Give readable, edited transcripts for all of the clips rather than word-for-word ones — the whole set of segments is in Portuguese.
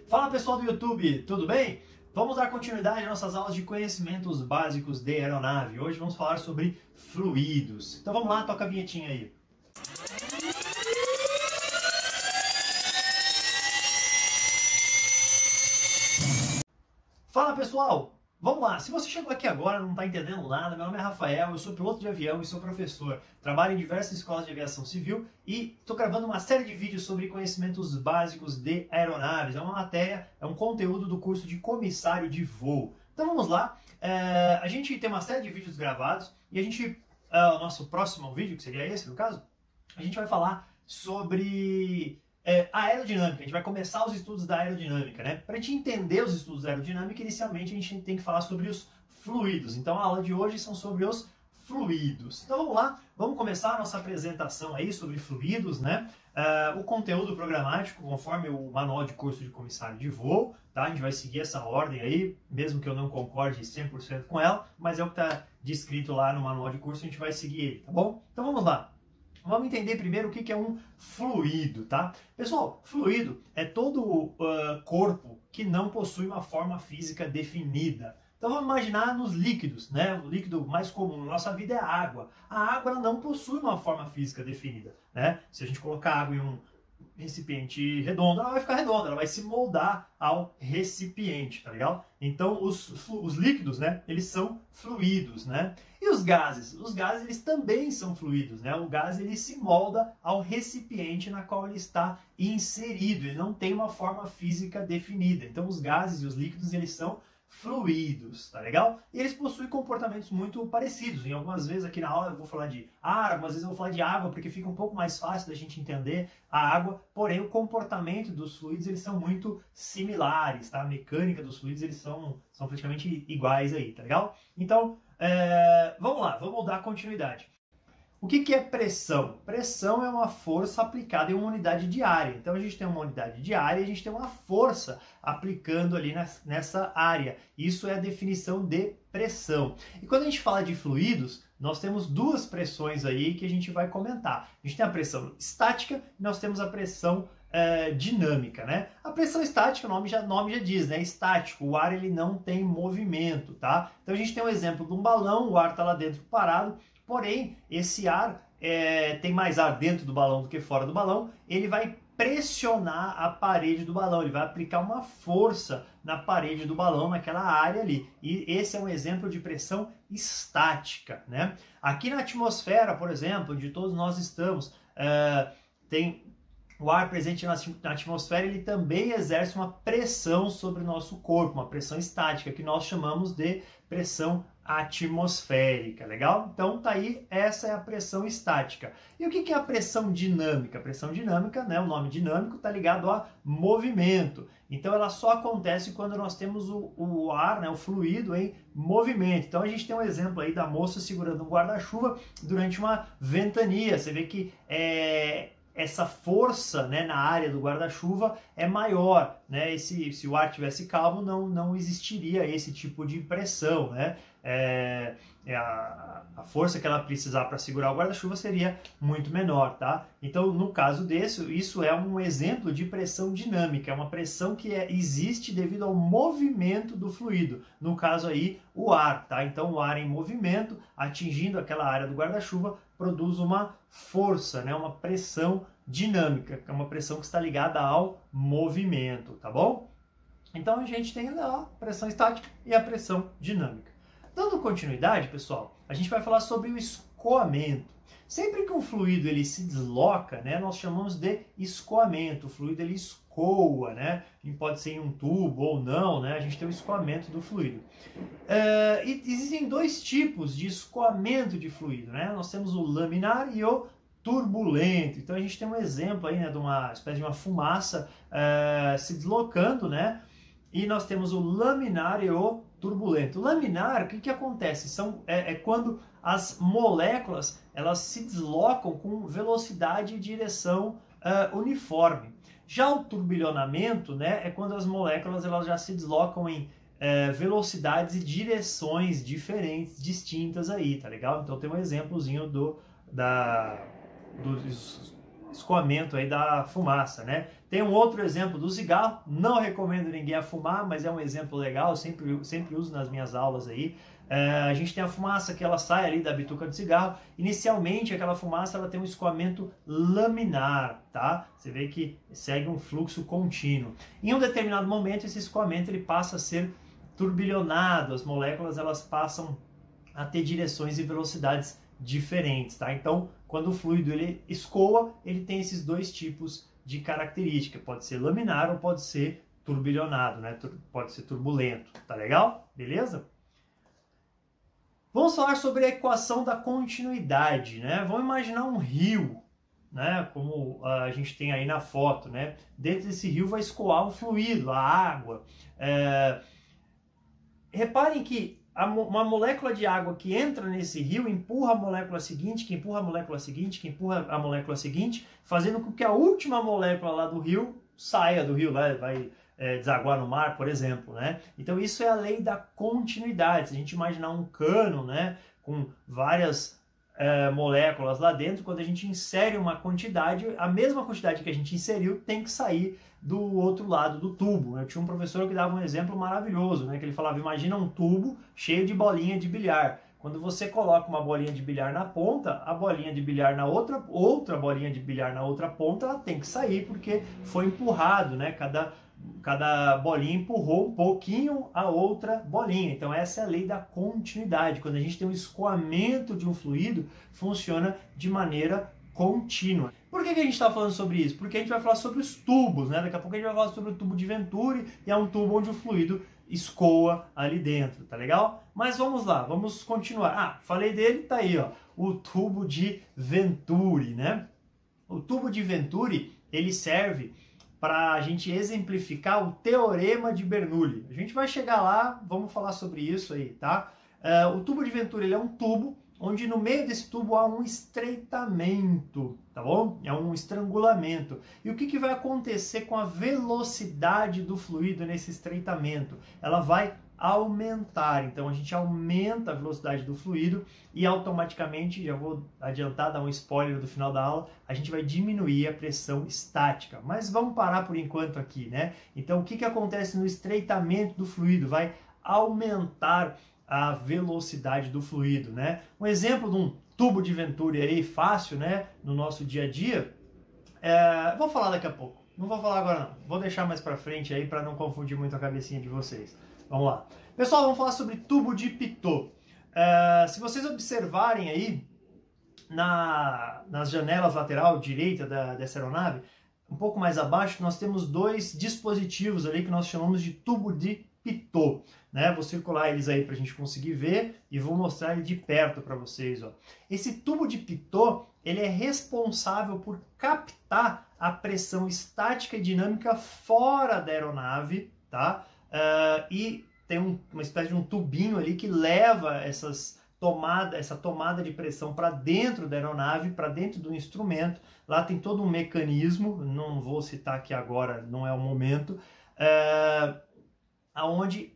Fala pessoal do YouTube, tudo bem? Vamos dar continuidade às nossas aulas de conhecimentos básicos de aeronave. Hoje vamos falar sobre fluidos. Então vamos lá, toca a vinhetinha aí. Fala pessoal, vamos lá. Se você chegou aqui agora e não está entendendo nada, meu nome é Rafael, eu sou piloto de avião e sou professor. Trabalho em diversas escolas de aviação civil e estou gravando uma série de vídeos sobre conhecimentos básicos de aeronaves. É uma matéria, é um conteúdo do curso de comissário de voo. Então vamos lá, a gente tem uma série de vídeos gravados e o nosso próximo vídeo, que seria esse no caso, a gente vai falar sobre a aerodinâmica. A gente vai começar os estudos da aerodinâmica, né? Para a gente entender os estudos da aerodinâmica, inicialmente a gente tem que falar sobre os fluidos. Então a aula de hoje são sobre os fluidos. Então vamos lá, vamos começar a nossa apresentação aí sobre fluidos, né? O conteúdo programático, conforme o manual de curso de comissário de voo, tá? A gente vai seguir essa ordem aí, mesmo que eu não concorde 100% com ela, mas é o que está descrito lá no manual de curso, a gente vai seguir ele, tá bom? Então vamos lá. Vamos entender primeiro o que é um fluido, tá? Pessoal, fluido é todo corpo que não possui uma forma física definida. Então vamos imaginar nos líquidos, né? O líquido mais comum na nossa vida é a água. A água ela não possui uma forma física definida, né? Se a gente colocar água em um recipiente redondo, ela vai ficar redonda, ela vai se moldar ao recipiente, tá legal? Então os líquidos, né, eles são fluidos, né? E os gases? Os gases eles também são fluidos, né? O gás ele se molda ao recipiente na qual ele está inserido, ele não tem uma forma física definida. Então os gases e os líquidos eles são fluidos, tá legal? E eles possuem comportamentos muito parecidos. Em algumas vezes aqui na aula eu vou falar de ar, algumas vezes eu vou falar de água, porque fica um pouco mais fácil da gente entender a água, porém o comportamento dos fluidos eles são muito similares, tá? A mecânica dos fluidos eles são praticamente iguais aí, tá legal? Então, vamos lá, vamos dar continuidade. O que é pressão? Pressão é uma força aplicada em uma unidade de área. Então a gente tem uma unidade de área e a gente tem uma força aplicando ali nessa área. Isso é a definição de pressão. E quando a gente fala de fluidos, nós temos duas pressões aí que a gente vai comentar. A gente tem a pressão estática e nós temos a pressão dinâmica, né? A pressão estática, o nome já diz, né? Estático, o ar ele não tem movimento, tá? Então a gente tem um exemplo de um balão, o ar está lá dentro parado, porém esse ar tem mais ar dentro do balão do que fora do balão, ele vai pressionar a parede do balão, ele vai aplicar uma força na parede do balão, naquela área ali. E esse é um exemplo de pressão estática, né? Aqui na atmosfera, por exemplo, onde todos nós estamos, tem o ar presente na atmosfera, ele também exerce uma pressão sobre o nosso corpo, uma pressão estática, que nós chamamos de pressão atmosférica, legal? Então tá aí, essa é a pressão estática. E o que é a pressão dinâmica? A pressão dinâmica, né, o nome dinâmico está ligado a movimento. Então ela só acontece quando nós temos o ar, né, o fluido em movimento. Então a gente tem um exemplo aí da moça segurando um guarda-chuva durante uma ventania. Você vê que essa força, né, na área do guarda-chuva é maior, né? Se o ar tivesse calmo, não existiria esse tipo de pressão, né? A força que ela precisar para segurar o guarda-chuva seria muito menor, tá? Então, no caso desse, isso é um exemplo de pressão dinâmica, é uma pressão que existe devido ao movimento do fluido, no caso aí, o ar, tá? Então, o ar em movimento, atingindo aquela área do guarda-chuva, produz uma força, né? Uma pressão dinâmica, que é uma pressão que está ligada ao movimento, tá bom? Então, a gente tem a pressão estática e a pressão dinâmica. Dando continuidade, pessoal, a gente vai falar sobre o escoamento. Sempre que um fluido ele se desloca, né, nós chamamos de escoamento. O fluido ele escoa, né? Pode ser em um tubo ou não, né? A gente tem o escoamento do fluido. E existem dois tipos de escoamento de fluido, né? Nós temos o laminar e o turbulento. Então a gente tem um exemplo aí, né, de uma espécie de uma fumaça se deslocando, né? E nós temos o laminar e o turbulento. O laminar, o que acontece? É quando as moléculas elas se deslocam com velocidade e direção uniforme. Já o turbilhonamento, né, é quando as moléculas elas já se deslocam em velocidades e direções diferentes, distintas aí, tá legal? Então tem um exemplozinho escoamento aí da fumaça, né? Tem um outro exemplo do cigarro, não recomendo ninguém a fumar, mas é um exemplo legal, sempre uso nas minhas aulas aí. A gente tem a fumaça que ela sai ali da bituca de cigarro. Inicialmente, aquela fumaça ela tem um escoamento laminar, tá? Você vê que segue um fluxo contínuo. Em um determinado momento, esse escoamento ele passa a ser turbilhonado, as moléculas elas passam a ter direções e velocidades diferentes, tá? Então, quando o fluido ele escoa, ele tem esses dois tipos de característica. Pode ser laminar ou pode ser turbilhonado, né? Pode ser turbulento, tá legal? Beleza? Vamos falar sobre a equação da continuidade, né? Vamos imaginar um rio, né? Como a gente tem aí na foto, né? Dentro desse rio vai escoar um fluido, a água. Reparem que uma molécula de água que entra nesse rio empurra a molécula seguinte, que empurra a molécula seguinte, que empurra a molécula seguinte, fazendo com que a última molécula lá do rio saia do rio, vai desaguar no mar, por exemplo, né? Então isso é a lei da continuidade. Se a gente imaginar um cano, né, com várias moléculas lá dentro, quando a gente insere uma quantidade, a mesma quantidade que a gente inseriu tem que sair do outro lado do tubo. Eu tinha um professor que dava um exemplo maravilhoso, né, que ele falava, imagina um tubo cheio de bolinha de bilhar. Quando você coloca uma bolinha de bilhar na ponta, a bolinha de bilhar na outra bolinha de bilhar na outra ponta, ela tem que sair porque foi empurrado, né? Cada bolinha empurrou um pouquinho a outra bolinha. Então essa é a lei da continuidade. Quando a gente tem um escoamento de um fluido, funciona de maneira contínua. Por que a gente está falando sobre isso? Porque a gente vai falar sobre os tubos, né? Daqui a pouco a gente vai falar sobre o tubo de Venturi, e é um tubo onde o fluido escoa ali dentro, tá legal? Mas vamos lá, vamos continuar. Falei dele, tá aí, ó, o tubo de Venturi, né? O tubo de Venturi, ele serve para a gente exemplificar o teorema de Bernoulli. A gente vai chegar lá, vamos falar sobre isso aí, tá? O tubo de Venturi, ele é um tubo onde no meio desse tubo há um estreitamento, tá bom? É um estrangulamento. E o que vai acontecer com a velocidade do fluido nesse estreitamento? Ela vai aumentar. Então a gente aumenta a velocidade do fluido e automaticamente, já vou adiantar, dar um spoiler do final da aula, a gente vai diminuir a pressão estática. Mas vamos parar por enquanto aqui, né? Então o que acontece no estreitamento do fluido? Vai aumentar a velocidade do fluido, né? Um exemplo de um tubo de Venturi aí fácil, né? No nosso dia a dia, vou falar daqui a pouco. Não vou falar agora não. Vou deixar mais para frente aí para não confundir muito a cabecinha de vocês. Vamos lá. Pessoal, vamos falar sobre tubo de Pitot. Se vocês observarem aí nas janelas lateral direita dessa aeronave, um pouco mais abaixo, nós temos dois dispositivos ali que nós chamamos de tubo de Pitot, né? Vou circular eles aí para a gente conseguir ver e vou mostrar ele de perto para vocês, ó. Esse tubo de Pitot, ele é responsável por captar a pressão estática e dinâmica fora da aeronave, tá? E tem uma espécie de um tubinho ali que leva essa tomada de pressão para dentro da aeronave, para dentro do instrumento. Lá tem todo um mecanismo, não vou citar aqui agora, não é o momento, aonde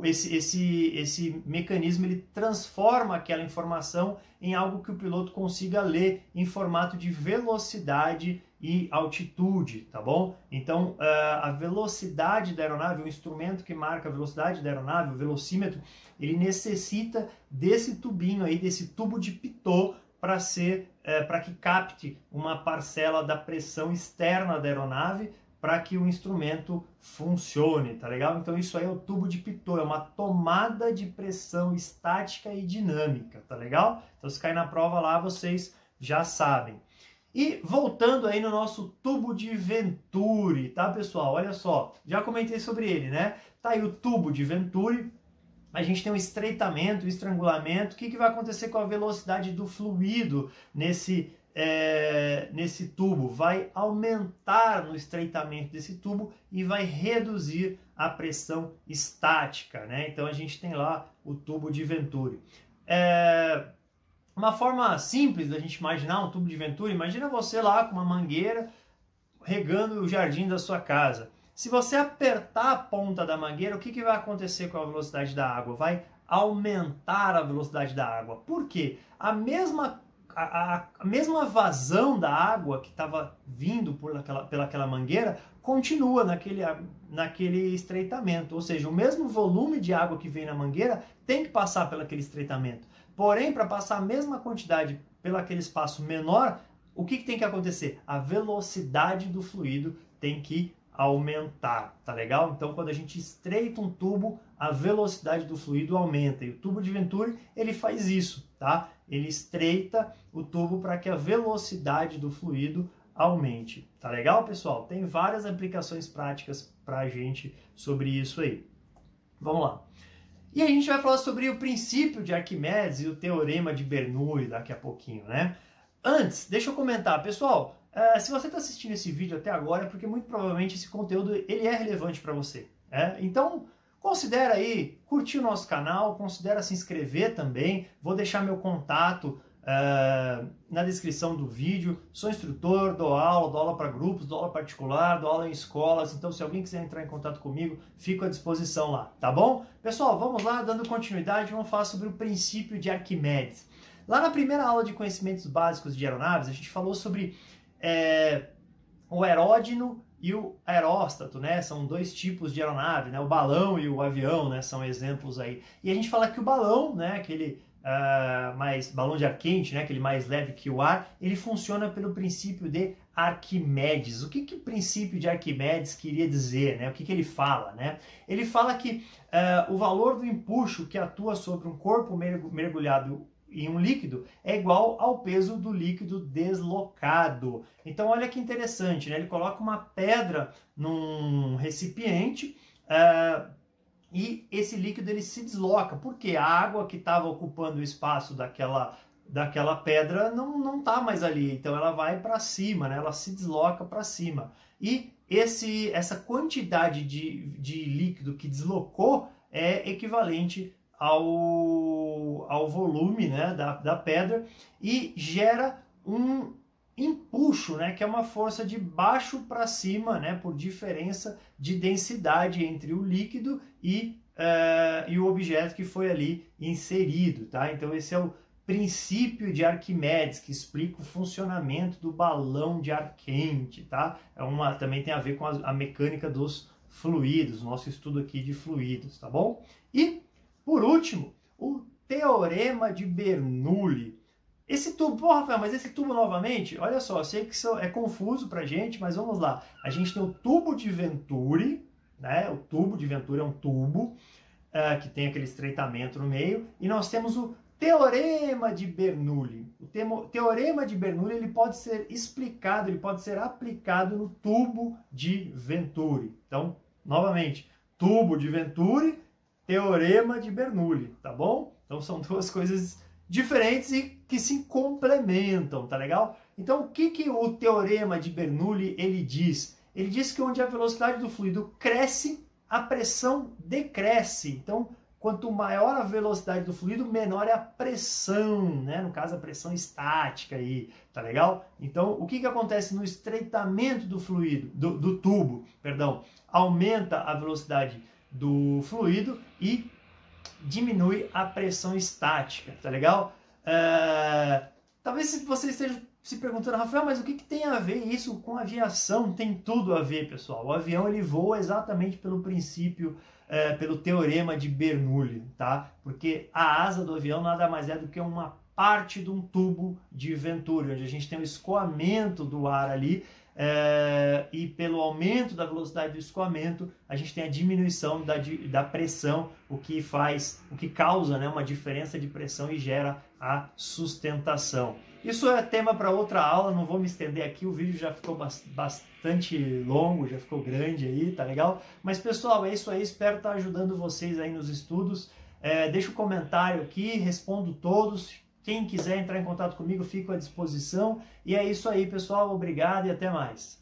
esse mecanismo ele transforma aquela informação em algo que o piloto consiga ler em formato de velocidade e altitude, tá bom? Então, a velocidade da aeronave, o instrumento que marca a velocidade da aeronave, o velocímetro, ele necessita desse tubinho aí, desse tubo de Pitot, para que capte uma parcela da pressão externa da aeronave, para que o instrumento funcione, tá legal? Então isso aí é o tubo de Pitot, é uma tomada de pressão estática e dinâmica, tá legal? Então se cair na prova lá, vocês já sabem. E voltando aí no nosso tubo de Venturi, tá pessoal? Olha só, já comentei sobre ele, né? Tá aí o tubo de Venturi, a gente tem um estreitamento, um estrangulamento. O que vai acontecer com a velocidade do fluido nesse tubo? Vai aumentar no estreitamento desse tubo e vai reduzir a pressão estática, né? Então a gente tem lá o tubo de Venturi. Uma forma simples da gente imaginar um tubo de Venturi, imagina você lá com uma mangueira regando o jardim da sua casa. Se você apertar a ponta da mangueira, o que vai acontecer com a velocidade da água? Vai aumentar a velocidade da água. Por quê? A mesma a mesma vazão da água que estava vindo pelaquela mangueira continua naquele estreitamento, ou seja, o mesmo volume de água que vem na mangueira tem que passar pelaquele estreitamento. Porém, para passar a mesma quantidade pelaquele espaço menor, o que tem que acontecer? A velocidade do fluido tem que aumentar, tá legal? Então, quando a gente estreita um tubo, a velocidade do fluido aumenta. E o tubo de Venturi, ele faz isso, tá? Ele estreita o tubo para que a velocidade do fluido aumente. Tá legal, pessoal? Tem várias aplicações práticas para a gente sobre isso aí. Vamos lá. E a gente vai falar sobre o princípio de Arquimedes e o teorema de Bernoulli daqui a pouquinho, né? Antes, deixa eu comentar, pessoal, se você está assistindo esse vídeo até agora é porque muito provavelmente esse conteúdo ele é relevante para você. Então, considera aí curtir o nosso canal, considera se inscrever também. Vou deixar meu contato na descrição do vídeo. Sou instrutor, dou aula para grupos, dou aula particular, dou aula em escolas. Então, se alguém quiser entrar em contato comigo, fico à disposição lá, tá bom? Pessoal, vamos lá, dando continuidade, vamos falar sobre o princípio de Arquimedes. Lá na primeira aula de conhecimentos básicos de aeronaves, a gente falou sobre o aeródino e o aeróstato, né? São dois tipos de aeronave, né? O balão e o avião, né? São exemplos aí. E a gente fala que o balão, né? Aquele balão de ar quente, né? Aquele mais leve que o ar, ele funciona pelo princípio de Arquimedes. O que o princípio de Arquimedes queria dizer, né? O que ele fala, né? Ele fala que o valor do empuxo que atua sobre um corpo mergulhado em um líquido é igual ao peso do líquido deslocado. Então olha que interessante, né? Ele coloca uma pedra num recipiente e esse líquido ele se desloca, porque a água que estava ocupando o espaço daquela pedra não está mais ali, então ela vai para cima, né? Ela se desloca para cima. E essa quantidade de líquido que deslocou é equivalente ao volume, né, da pedra e gera um empuxo, né, que é uma força de baixo para cima, né, por diferença de densidade entre o líquido e o objeto que foi ali inserido, tá? Então esse é o princípio de Arquimedes, que explica o funcionamento do balão de ar quente, tá? Também tem a ver com a mecânica dos fluidos, nosso estudo aqui de fluidos, tá bom? E por último, o teorema de Bernoulli. Esse tubo, pô, Rafael, mas esse tubo novamente, olha só, eu sei que isso é confuso pra gente, mas vamos lá. A gente tem o tubo de Venturi, né? O tubo de Venturi é um tubo que tem aquele estreitamento no meio, e nós temos o teorema de Bernoulli. O teorema de Bernoulli ele pode ser explicado, ele pode ser aplicado no tubo de Venturi. Então, novamente, tubo de Venturi, teorema de Bernoulli, tá bom? Então são duas coisas diferentes e que se complementam, tá legal? Então o que o teorema de Bernoulli ele diz? Ele diz que onde a velocidade do fluido cresce, a pressão decresce. Então, quanto maior a velocidade do fluido, menor é a pressão, né? No caso, a pressão estática aí, tá legal? Então, o que acontece no estreitamento do fluido, do tubo, perdão? Aumenta a velocidade do fluido e diminui a pressão estática, tá legal? Talvez você esteja se perguntando, Rafael, mas o que tem a ver isso com aviação? Tem tudo a ver, pessoal. O avião ele voa exatamente pelo princípio, pelo teorema de Bernoulli, tá? Porque a asa do avião nada mais é do que uma parte de um tubo de Venturi, onde a gente tem o escoamento do ar ali, e pelo aumento da velocidade do escoamento, a gente tem a diminuição da pressão, o que causa, né, uma diferença de pressão e gera a sustentação. Isso é tema para outra aula, não vou me estender aqui, o vídeo já ficou bastante longo, já ficou grande aí, tá legal? Mas pessoal, é isso aí, espero estar ajudando vocês aí nos estudos. Deixa um comentário aqui, respondo todos. Quem quiser entrar em contato comigo, fico à disposição. E é isso aí, pessoal. Obrigado e até mais.